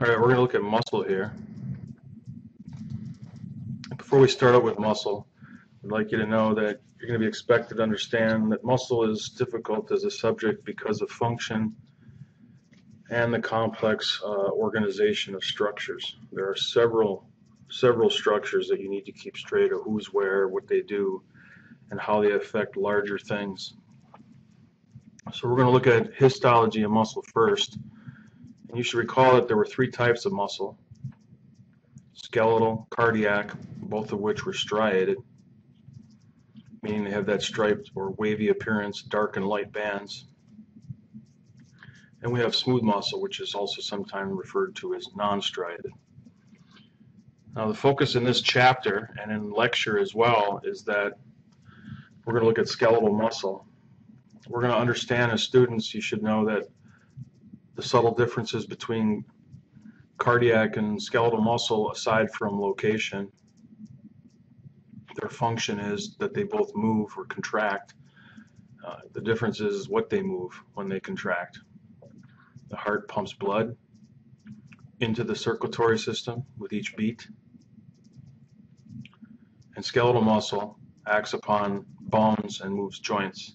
All right, we're going to look at muscle here. Before we start out with muscle, I'd like you to know that you're going to be expected to understand that muscle is difficult as a subject because of function and the complex organization of structures. There are several structures that you need to keep straight of who's where, what they do, and how they affect larger things. So we're going to look at histology of muscle first. And you should recall that there were three types of muscle: skeletal, cardiac, both of which were striated, meaning they have that striped or wavy appearance, dark and light bands. And we have smooth muscle, which is also sometimes referred to as non-striated. Now the focus in this chapter and in lecture as well is that we're going to look at skeletal muscle. We're going to understand as students, you should know that the subtle differences between cardiac and skeletal muscle, aside from location, their function is that they both move or contract. The difference is what they move when they contract. The heart pumps blood into the circulatory system with each beat, and skeletal muscle acts upon bones and moves joints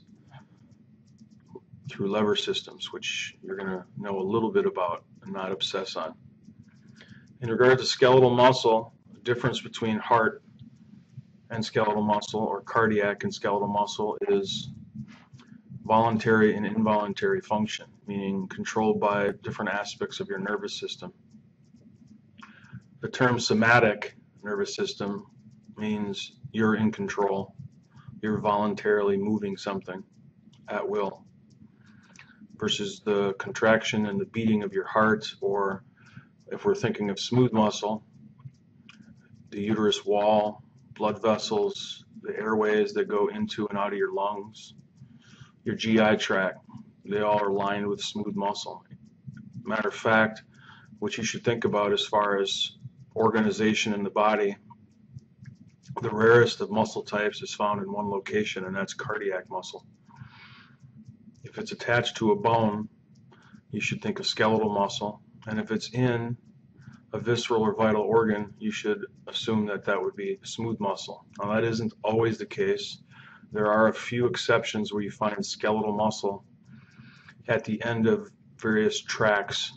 through lever systems, which you're going to know a little bit about and not obsess on. In regard to skeletal muscle, the difference between heart and skeletal muscle, or cardiac and skeletal muscle, is voluntary and involuntary function, meaning controlled by different aspects of your nervous system. The term somatic nervous system means you're in control. You're voluntarily moving something at will, versus the contraction and the beating of your heart, or if we're thinking of smooth muscle, the uterus wall, blood vessels, the airways that go into and out of your lungs, your GI tract, they all are lined with smooth muscle. Matter of fact, what you should think about as far as organization in the body, the rarest of muscle types is found in one location, and that's cardiac muscle. If it's attached to a bone, you should think of skeletal muscle, and if it's in a visceral or vital organ, you should assume that that would be smooth muscle. Now that isn't always the case. There are a few exceptions where you find skeletal muscle at the end of various tracts.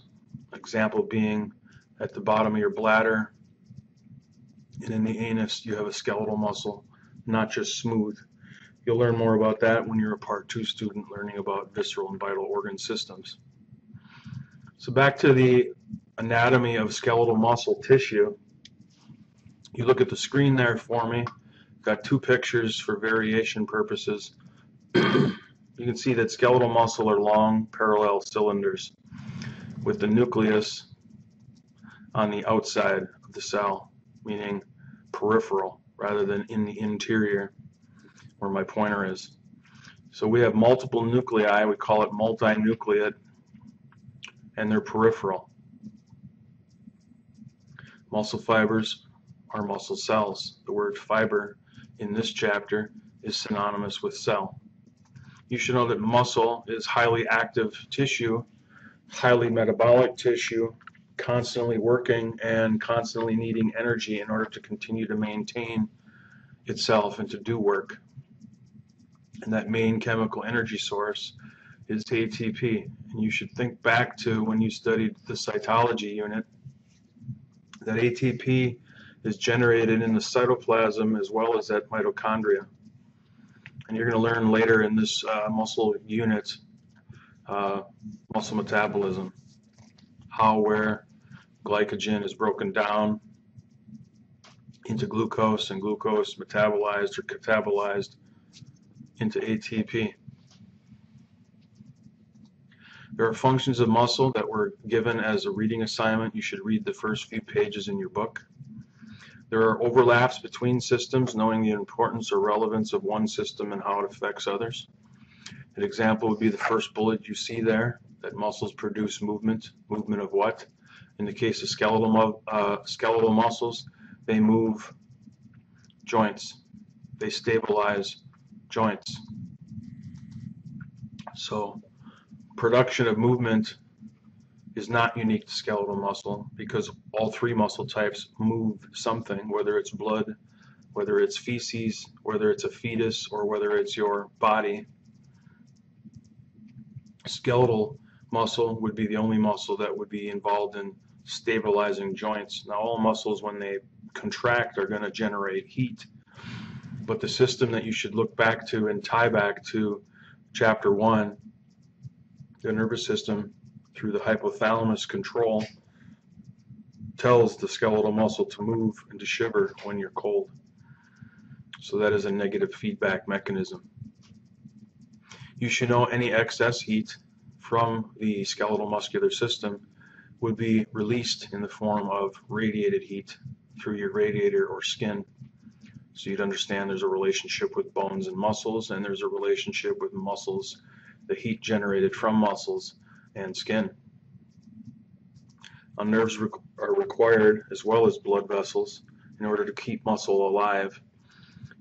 Example being at the bottom of your bladder, and in the anus you have a skeletal muscle, not just smooth. You'll learn more about that when you're a Part 2 student learning about visceral and vital organ systems. So back to the anatomy of skeletal muscle tissue. You look at the screen there for me. Got two pictures for variation purposes. You can see that skeletal muscle are long parallel cylinders with the nucleus on the outside of the cell, meaning peripheral rather than in the interior where my pointer is. So we have multiple nuclei, we call it multinucleate, and they're peripheral. Muscle fibers are muscle cells. The word fiber in this chapter is synonymous with cell. You should know that muscle is highly active tissue, highly metabolic tissue, constantly working and constantly needing energy in order to continue to maintain itself and to do work. And that main chemical energy source is ATP. And you should think back to when you studied the cytology unit, that ATP is generated in the cytoplasm as well as at mitochondria. And you're going to learn later in this muscle unit, muscle metabolism, how where glycogen is broken down into glucose, and glucose metabolized or catabolized into ATP. There are functions of muscle that were given as a reading assignment. You should read the first few pages in your book. There are overlaps between systems, knowing the importance or relevance of one system and how it affects others. An example would be the first bullet you see there, that muscles produce movement. Movement of what? In the case of skeletal muscles, they move joints. They stabilize joints. So production of movement is not unique to skeletal muscle because all three muscle types move something, whether it's blood, whether it's feces, whether it's a fetus, or whether it's your body. Skeletal muscle would be the only muscle that would be involved in stabilizing joints. Now, all muscles, when they contract, are going to generate heat, but the system that you should look back to and tie back to chapter 1, the nervous system through the hypothalamus control, tells the skeletal muscle to move and to shiver when you're cold. So that is a negative feedback mechanism. You should know any excess heat from the skeletal muscular system would be released in the form of radiated heat through your radiator or skin. So you'd understand there's a relationship with bones and muscles, and there's a relationship with muscles, the heat generated from muscles and skin. Now, nerves are required, as well as blood vessels, in order to keep muscle alive.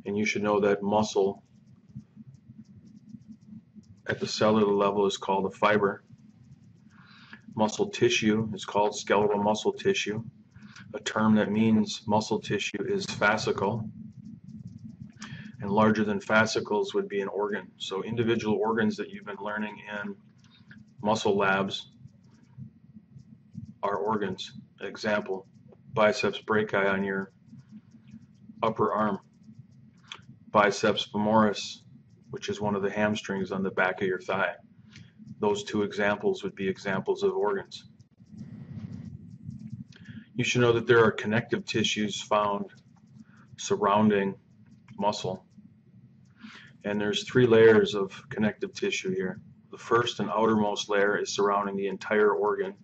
And you should know that muscle at the cellular level is called a fiber. Muscle tissue is called skeletal muscle tissue. A term that means muscle tissue is fascicle. And larger than fascicles would be an organ. So individual organs that you've been learning in muscle labs are organs. Example, biceps brachii on your upper arm. Biceps femoris, which is one of the hamstrings on the back of your thigh. Those two examples would be examples of organs. You should know that there are connective tissues found surrounding muscle. And there's 3 layers of connective tissue here. The first and outermost layer is surrounding the entire organ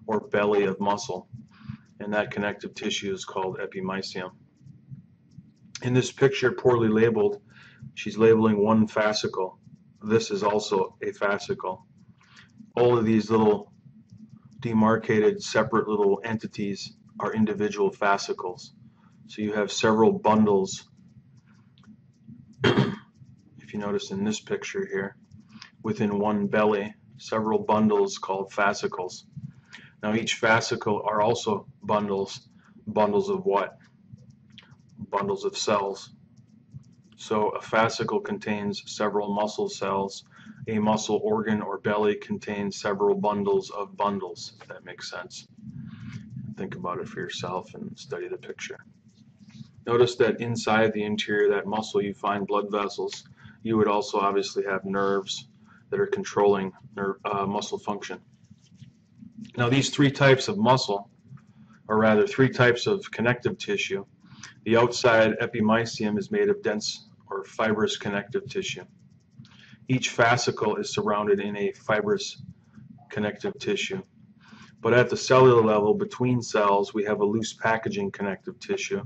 or belly of muscle. And that connective tissue is called epimysium. In this picture, poorly labeled, she's labeling one fascicle. This is also a fascicle. All of these little demarcated, separate little entities are individual fascicles. So you have several bundles, if you notice in this picture here, within one belly, several bundles called fascicles. Now each fascicle are also bundles. Bundles of what? Bundles of cells. So a fascicle contains several muscle cells. A muscle organ or belly contains several bundles of bundles, if that makes sense. Think about it for yourself and study the picture. Notice that inside the interior of that muscle you find blood vessels. You would also obviously have nerves that are controlling muscle function. Now these 3 types of muscle, or rather 3 types of connective tissue, the outside epimysium is made of dense or fibrous connective tissue. Each fascicle is surrounded in a fibrous connective tissue. But at the cellular level, between cells, we have a loose packaging connective tissue,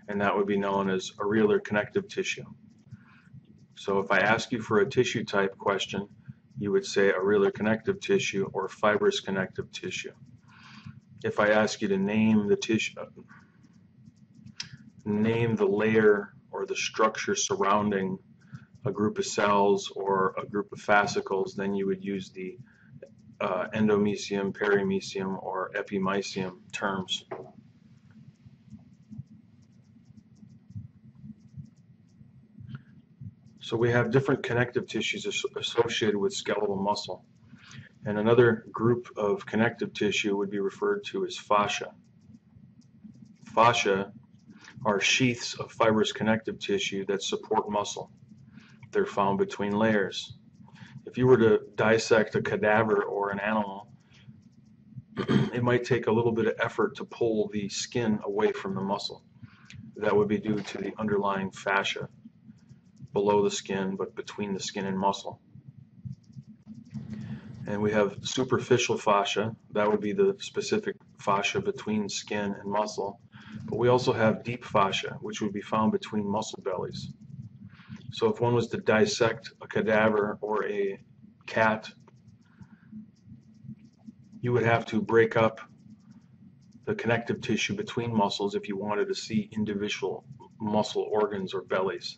and that would be known as areolar connective tissue. So if I ask you for a tissue type question, you would say areolar connective tissue or fibrous connective tissue. If I ask you to name the tissue, name the layer or the structure surrounding a group of cells or a group of fascicles, then you would use the endomysium, perimysium, or epimysium terms. So we have different connective tissues associated with skeletal muscle. And another group of connective tissue would be referred to as fascia. Fascia are sheaths of fibrous connective tissue that support muscle. They're found between layers. If you were to dissect a cadaver or an animal, it might take a little bit of effort to pull the skin away from the muscle. That would be due to the underlying fascia below the skin, but between the skin and muscle. And we have superficial fascia. That would be the specific fascia between skin and muscle. But we also have deep fascia, which would be found between muscle bellies. So if one was to dissect a cadaver or a cat, you would have to break up the connective tissue between muscles if you wanted to see individual muscle organs or bellies.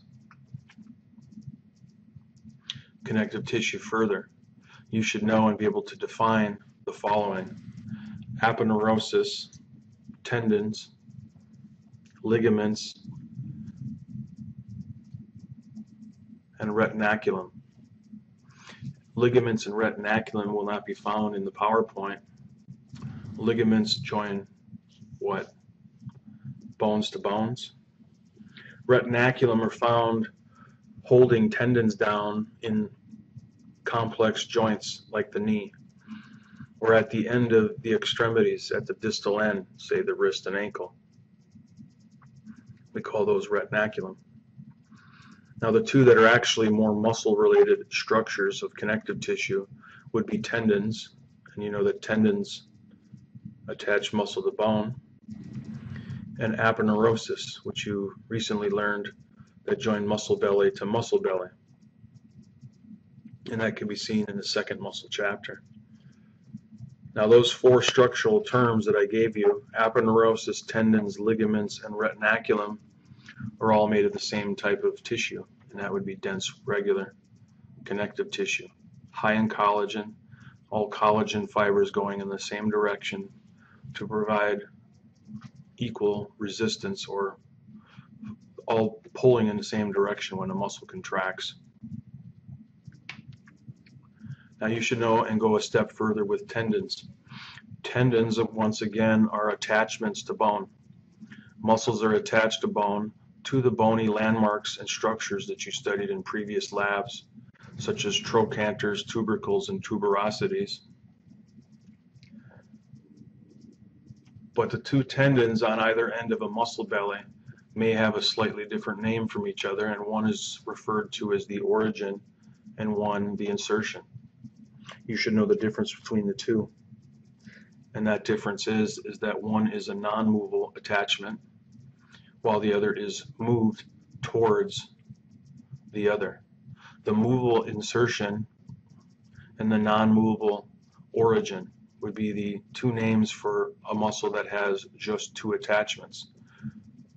Connective tissue further. You should know and be able to define the following. aponeurosis, tendons, ligaments, and retinaculum. Ligaments and retinaculum will not be found in the PowerPoint. Ligaments join what? Bones to bones. Retinaculum are found holding tendons down in complex joints like the knee, or at the end of the extremities, at the distal end, say the wrist and ankle. We call those retinaculum. Now the two that are actually more muscle-related structures of connective tissue would be tendons, and you know that tendons attach muscle to bone, and aponeurosis, which you recently learned that join muscle belly to muscle belly. And that can be seen in the second muscle chapter. Now those four structural terms that I gave you, aponeurosis, tendons, ligaments, and retinaculum, are all made of the same type of tissue, and that would be dense, regular connective tissue, high in collagen, all collagen fibers going in the same direction to provide equal resistance, or all pulling in the same direction when a muscle contracts. Now you should know and go a step further with tendons. Tendons, once again, are attachments to bone. Muscles are attached to bone, to the bony landmarks and structures that you studied in previous labs, such as trochanters, tubercles, and tuberosities. But the two tendons on either end of a muscle belly may have a slightly different name from each other, and one is referred to as the origin and one the insertion. You should know the difference between the two, and that difference is that one is a non-movable attachment while the other is moved towards the other. The movable insertion and the non-movable origin would be the two names for a muscle that has just two attachments.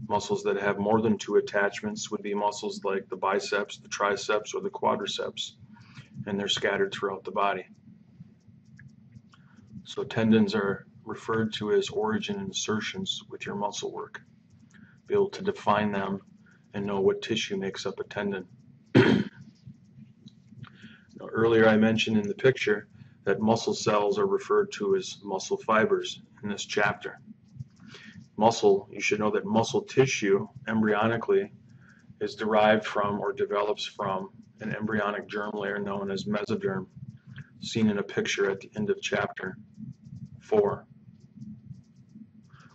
Muscles that have more than two attachments would be muscles like the biceps, the triceps, or the quadriceps, and they're scattered throughout the body. So tendons are referred to as origin insertions with your muscle work. Be able to define them and know what tissue makes up a tendon. Now, earlier I mentioned in the picture that muscle cells are referred to as muscle fibers in this chapter. Muscle, you should know that muscle tissue embryonically is derived from or develops from an embryonic germ layer known as mesoderm, seen in a picture at the end of chapter 4.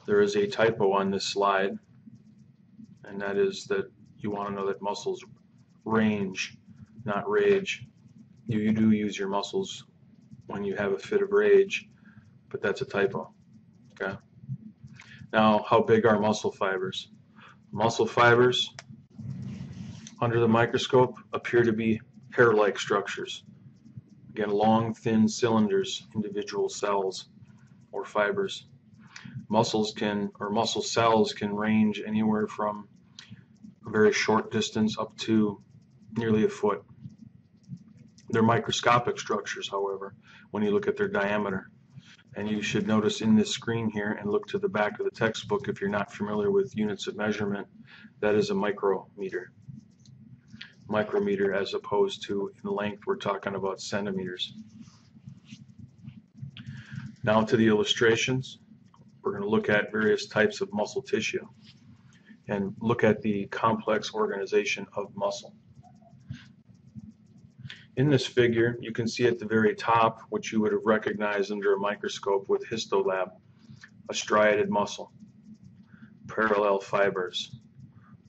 There is a typo on this slide, and that is that you want to know that muscles range, not rage. You do use your muscles when you have a fit of rage, but that's a typo. Okay. Now, how big are muscle fibers? Muscle fibers, under the microscope, appear to be hair-like structures. Again, long, thin cylinders, individual cells or fibers. Muscle cells can range anywhere from a very short distance up to nearly a foot. They're microscopic structures, however, when you look at their diameter. And you should notice in this screen here, and look to the back of the textbook if you're not familiar with units of measurement, that is a micrometer. Micrometer as opposed to in length, we're talking about centimeters. Now to the illustrations. We're going to look at various types of muscle tissue and look at the complex organization of muscle. In this figure, you can see at the very top, which you would have recognized under a microscope with histolab, a striated muscle, parallel fibers,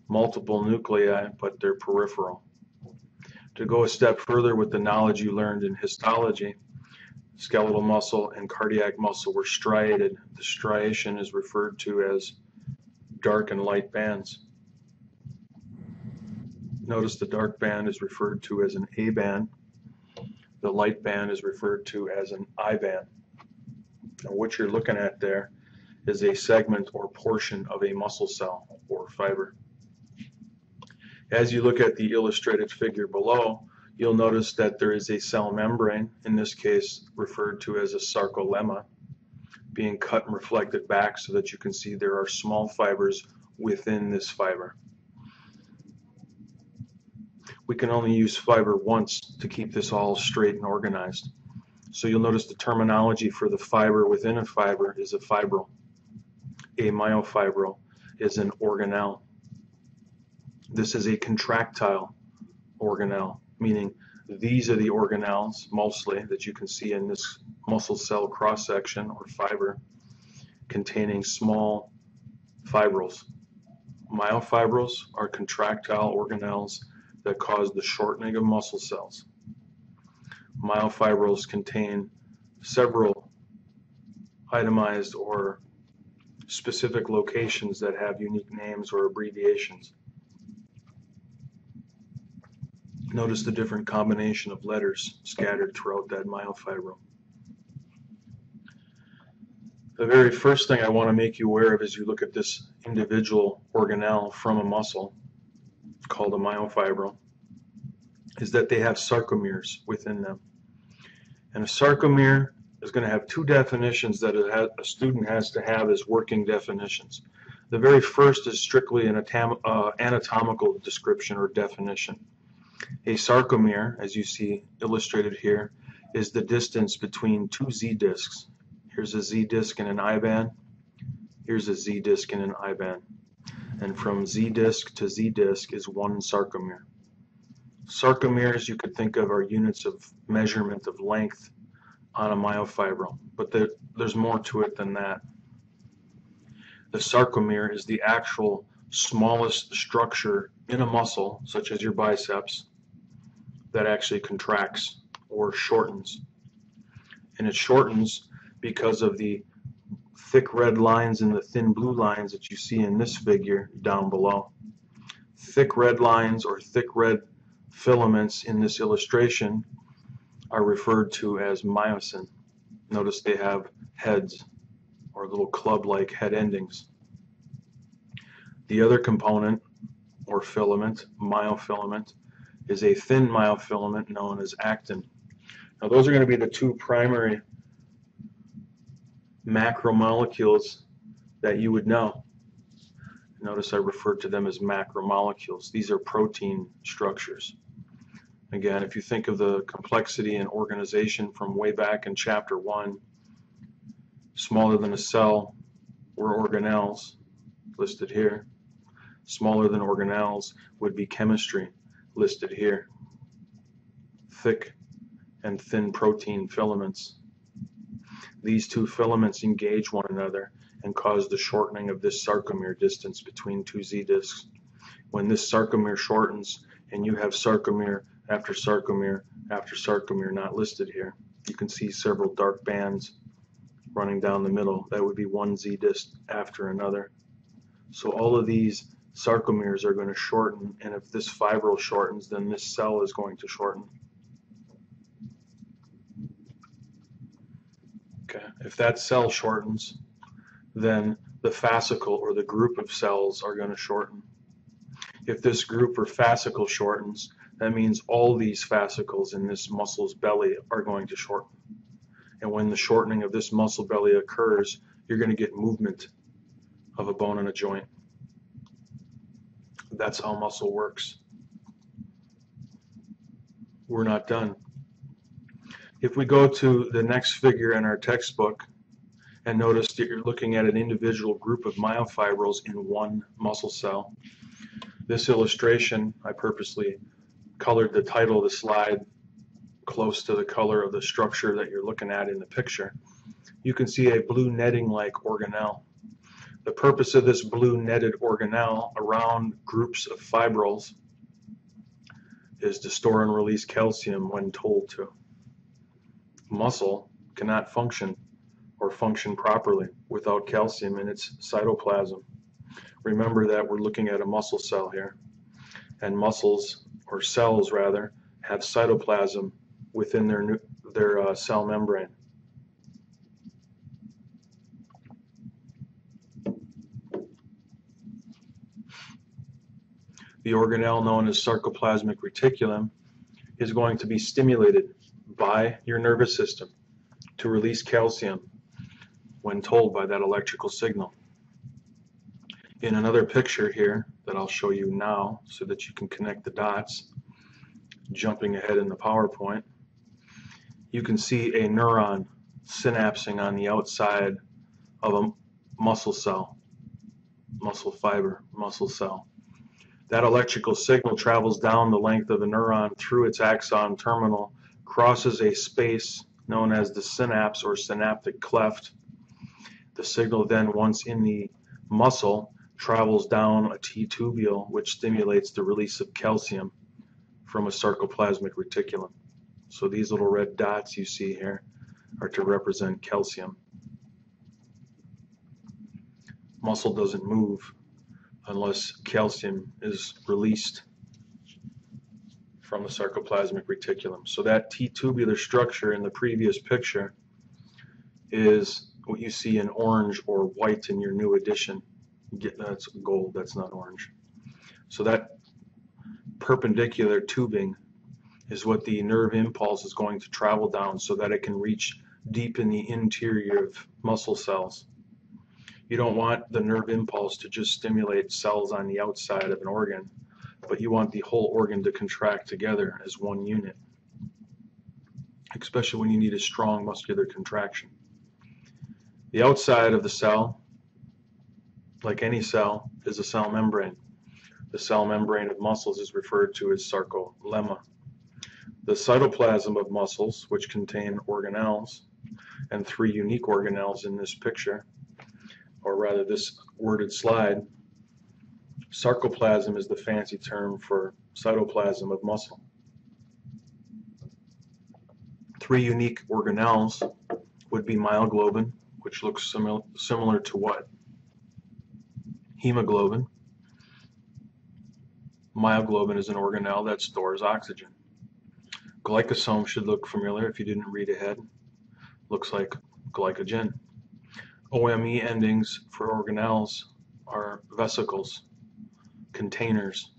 multiple nuclei, but they're peripheral. To go a step further with the knowledge you learned in histology, skeletal muscle and cardiac muscle were striated. The striation is referred to as dark and light bands. Notice the dark band is referred to as an A band. The light band is referred to as an I band. And what you're looking at there is a segment or portion of a muscle cell or fiber. As you look at the illustrated figure below, you'll notice that there is a cell membrane, in this case referred to as a sarcolemma, being cut and reflected back so that you can see there are small fibers within this fiber. We can only use fiber once to keep this all straight and organized. So you'll notice the terminology for the fiber within a fiber is a fibril. A myofibril is an organelle. This is a contractile organelle, meaning these are the organelles mostly that you can see in this muscle cell cross-section or fiber containing small fibrils. Myofibrils are contractile organelles that cause the shortening of muscle cells. Myofibrils contain several itemized or specific locations that have unique names or abbreviations. Notice the different combination of letters scattered throughout that myofibril. The very first thing I want to make you aware of as you look at this individual organelle from a muscle called a myofibril is that they have sarcomeres within them. And a sarcomere is going to have two definitions that a student has to have as working definitions. The very first is strictly an anatomical description or definition. A sarcomere, as you see illustrated here, is the distance between two Z discs. Here's a Z disc in an I band. Here's a Z disc in an I band. And from Z disc to Z disc is one sarcomere. Sarcomeres you could think of are units of measurement of length on a myofibril, but there's more to it than that. The sarcomere is the actual smallest structure in a muscle, such as your biceps, that actually contracts or shortens. And it shortens because of the thick red lines and the thin blue lines that you see in this figure down below. Thick red lines or thick red filaments in this illustration are referred to as myosin. Notice they have heads or little club-like head endings. The other component or filament, myofilament, is a thin myofilament known as actin. Now those are going to be the two primary macromolecules that you would know. Notice I referred to them as macromolecules. These are protein structures. Again, if you think of the complexity and organization from way back in chapter 1, smaller than a cell were organelles, listed here. Smaller than organelles would be chemistry, listed here. Thick and thin protein filaments. These two filaments engage one another and cause the shortening of this sarcomere distance between two Z discs. When this sarcomere shortens and you have sarcomere after sarcomere after sarcomere not listed here, you can see several dark bands running down the middle. That would be one Z disc after another. So all of these sarcomeres are going to shorten, and if this fibril shortens, then this cell is going to shorten. Okay. If that cell shortens, then the fascicle or the group of cells are going to shorten. If this group or fascicle shortens, that means all these fascicles in this muscle's belly are going to shorten. And when the shortening of this muscle belly occurs, you're going to get movement of a bone and a joint. That's how muscle works. We're not done. If we go to the next figure in our textbook and notice that you're looking at an individual group of myofibrils in one muscle cell, this illustration, I purposely colored the title of the slide close to the color of the structure that you're looking at in the picture. You can see a blue netting-like organelle. The purpose of this blue netted organelle around groups of fibrils is to store and release calcium when told to. Muscle cannot function or function properly without calcium in its cytoplasm. Remember that we're looking at a muscle cell here, and muscles, or cells rather, have cytoplasm within their cell membrane. The organelle known as sarcoplasmic reticulum is going to be stimulated by your nervous system to release calcium when when told by that electrical signal. In another picture here that I'll show you now so that you can connect the dots, jumping ahead in the PowerPoint, you can see a neuron synapsing on the outside of a muscle cell, muscle fiber, muscle cell. That electrical signal travels down the length of the neuron through its axon terminal, crosses a space known as the synapse or synaptic cleft. The signal then, once in the muscle, travels down a T-tubule, which stimulates the release of calcium from a sarcoplasmic reticulum. So these little red dots you see here are to represent calcium. Muscle doesn't move unless calcium is released from the sarcoplasmic reticulum. So that T-tubular structure in the previous picture is what you see in orange or white in your new edition. That's gold, that's not orange. So that perpendicular tubing is what the nerve impulse is going to travel down so that it can reach deep in the interior of muscle cells. You don't want the nerve impulse to just stimulate cells on the outside of an organ, but you want the whole organ to contract together as one unit, especially when you need a strong muscular contraction. The outside of the cell, like any cell, is a cell membrane. The cell membrane of muscles is referred to as sarcolemma. The cytoplasm of muscles, which contain organelles, and 3 unique organelles in this picture, or rather this worded slide, sarcoplasm is the fancy term for cytoplasm of muscle. 3 unique organelles would be myoglobin, which looks similar to what? Hemoglobin. Myoglobin is an organelle that stores oxygen. Glycosome should look familiar if you didn't read ahead. Looks like glycogen. OME endings for organelles are vesicles, containers.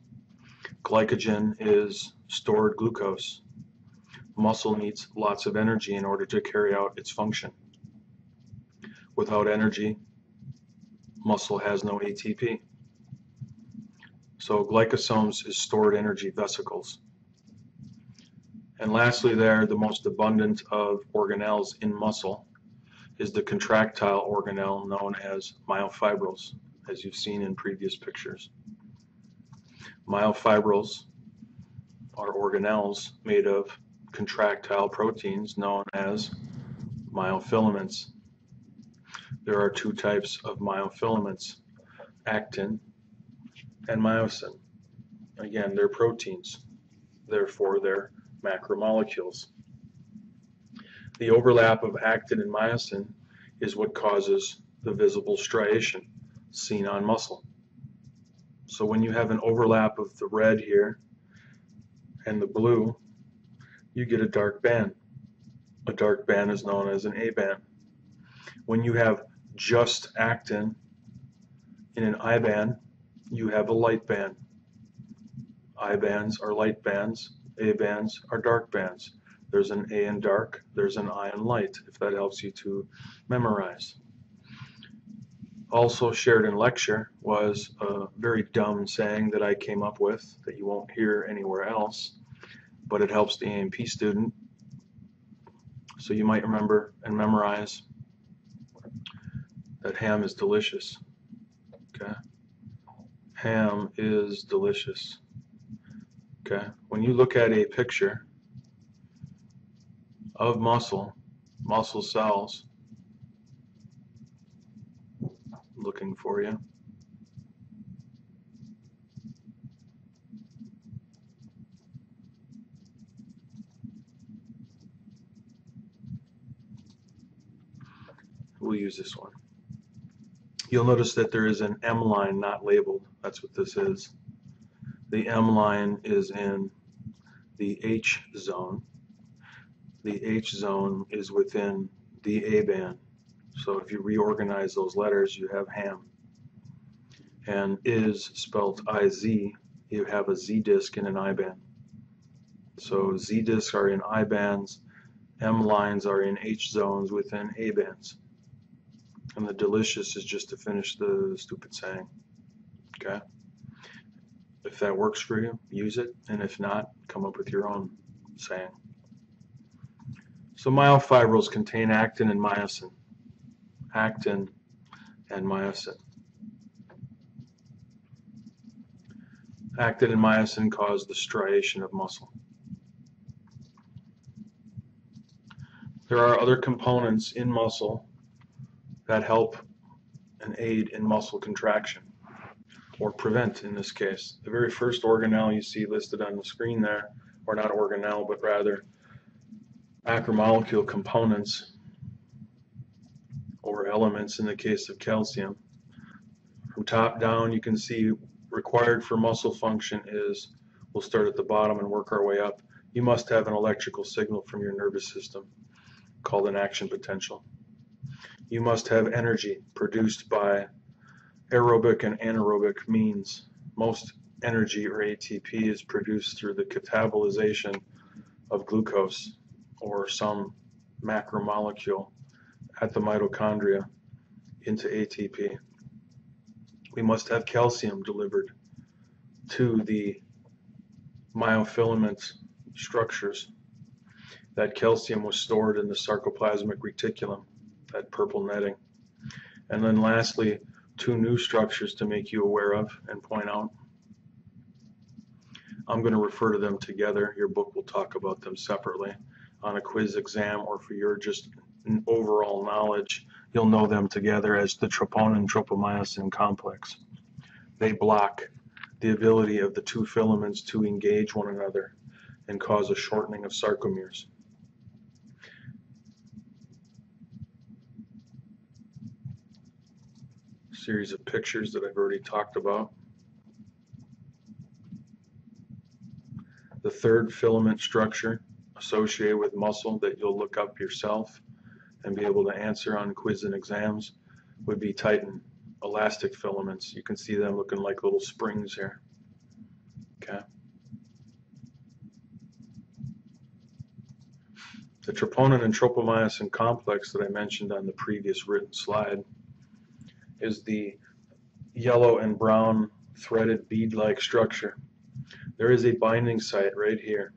Glycogen is stored glucose. Muscle needs lots of energy in order to carry out its function. Without energy, muscle has no ATP. So glycosomes is stored energy vesicles. And lastly there, the most abundant of organelles in muscle is the contractile organelle known as myofibrils, as you've seen in previous pictures. Myofibrils are organelles made of contractile proteins known as myofilaments. There are 2 types of myofilaments, actin and myosin. Again, they're proteins, therefore they're macromolecules. The overlap of actin and myosin is what causes the visible striation seen on muscle. So when you have an overlap of the red here and the blue, you get a dark band. A dark band is known as an A band. When you have just actin in an I band, you have a light band. I bands are light bands, A bands are dark bands. There's an A in dark, there's an I in light, if that helps you to memorize. Also shared in lecture was a very dumb saying that I came up with that you won't hear anywhere else, but it helps the A&P student. So you might remember and memorize that ham is delicious. Okay? Ham is delicious. Okay? When you look at a picture of muscle cells, looking for you. We'll use this one. You'll notice that there is an M line not labeled. That's what this is. The M line is in the H zone. The H zone is within the A band. So if you reorganize those letters, you have ham. And is spelled I-Z, you have a Z disc in an I band. So Z discs are in I bands, M lines are in H zones within A bands. And the delicious is just to finish the stupid saying. Okay? If that works for you, use it. And if not, come up with your own saying. So myofibrils contain actin and myosin. Actin and myosin. Actin and myosin cause the striation of muscle. There are other components in muscle that help and aid in muscle contraction, or prevent in this case. The very first organelle you see listed on the screen there, or not organelle, but rather macromolecule components, or elements in the case of calcium. From top down, you can see required for muscle function is, we'll start at the bottom and work our way up. You must have an electrical signal from your nervous system called an action potential. You must have energy produced by aerobic and anaerobic means. Most energy, or ATP, is produced through the catabolization of glucose or some macromolecule at the mitochondria into ATP. We must have calcium delivered to the myofilament structures. That calcium was stored in the sarcoplasmic reticulum, that purple netting. And then lastly, two new structures to make you aware of and point out. I'm going to refer to them together. Your book will talk about them separately. On a quiz exam, or for your just overall knowledge, you'll know them together as the troponin-tropomyosin complex. They block the ability of the two filaments to engage one another and cause a shortening of sarcomeres. Series of pictures that I've already talked about. The third filament structure associated with muscle that you'll look up yourself and be able to answer on quiz and exams would be titin, elastic filaments. You can see them looking like little springs here. Okay. The troponin and tropomyosin complex that I mentioned on the previous written slide is the yellow and brown threaded bead-like structure. There is a binding site right here.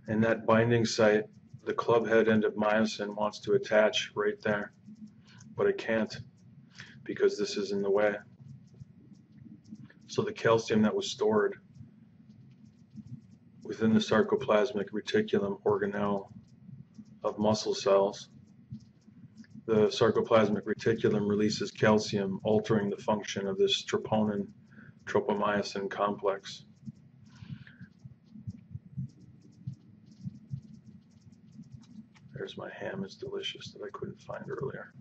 And that binding site, the club head end of myosin wants to attach right there, but it can't because this is in the way. So the calcium that was stored within the sarcoplasmic reticulum organelle of muscle cells, the sarcoplasmic reticulum releases calcium, altering the function of this troponin-tropomyosin complex. There's my ham is delicious that I couldn't find earlier.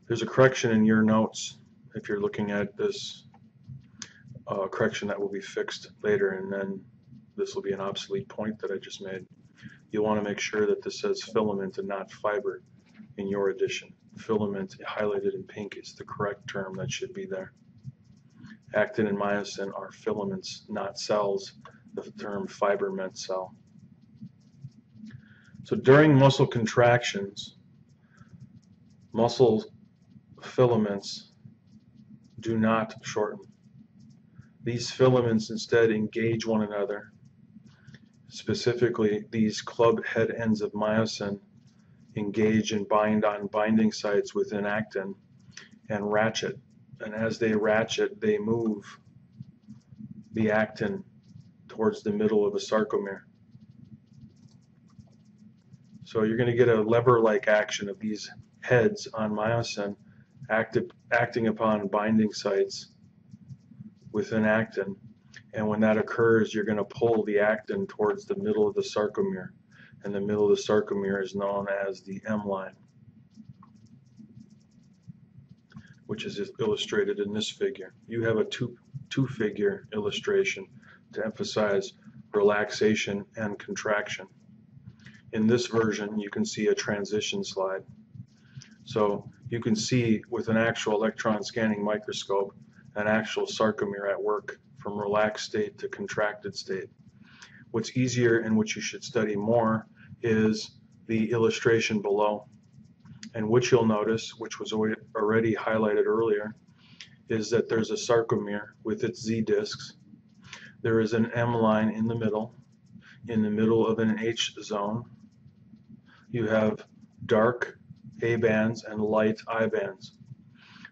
There's a correction in your notes if you're looking at this correction that will be fixed later, and then this will be an obsolete point that I just made. You'll want to make sure that this says filament and not fiber in your edition. Filament highlighted in pink is the correct term that should be there. Actin and myosin are filaments, not cells. The term fiber meant cell. So during muscle contractions, muscle filaments do not shorten. These filaments instead engage one another. Specifically, these club head ends of myosin engage and bind on binding sites within actin and ratchet. And as they ratchet, they move the actin towards the middle of a sarcomere. So you're going to get a lever-like action of these heads on myosin acting upon binding sites within actin. And when that occurs, you're going to pull the actin towards the middle of the sarcomere. And the middle of the sarcomere is known as the M line, which is illustrated in this figure. You have a two-figure illustration to emphasize relaxation and contraction. In this version, you can see a transition slide. So you can see with an actual electron scanning microscope an actual sarcomere at work from relaxed state to contracted state. What's easier and what you should study more is the illustration below. And what you'll notice, which was already highlighted earlier, is that there's a sarcomere with its Z discs. There is an M line in the middle of an H zone. You have dark A bands and light I bands.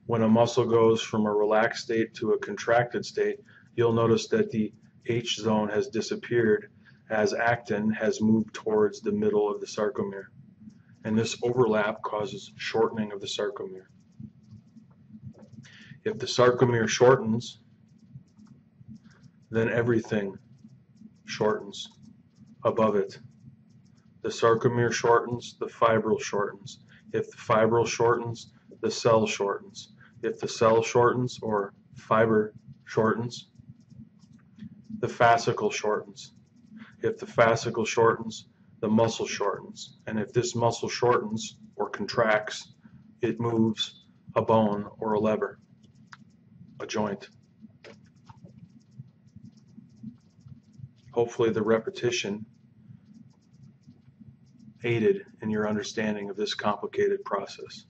When a muscle goes from a relaxed state to a contracted state, you'll notice that the H zone has disappeared as actin has moved towards the middle of the sarcomere. And this overlap causes shortening of the sarcomere. If the sarcomere shortens, then everything shortens above it. The sarcomere shortens, the fibril shortens. If the fibril shortens, the cell shortens. If the cell shortens or fiber shortens, the fascicle shortens. If the fascicle shortens, the muscle shortens. And if this muscle shortens or contracts, it moves a bone or a lever, a joint. Hopefully the repetition aided in your understanding of this complicated process.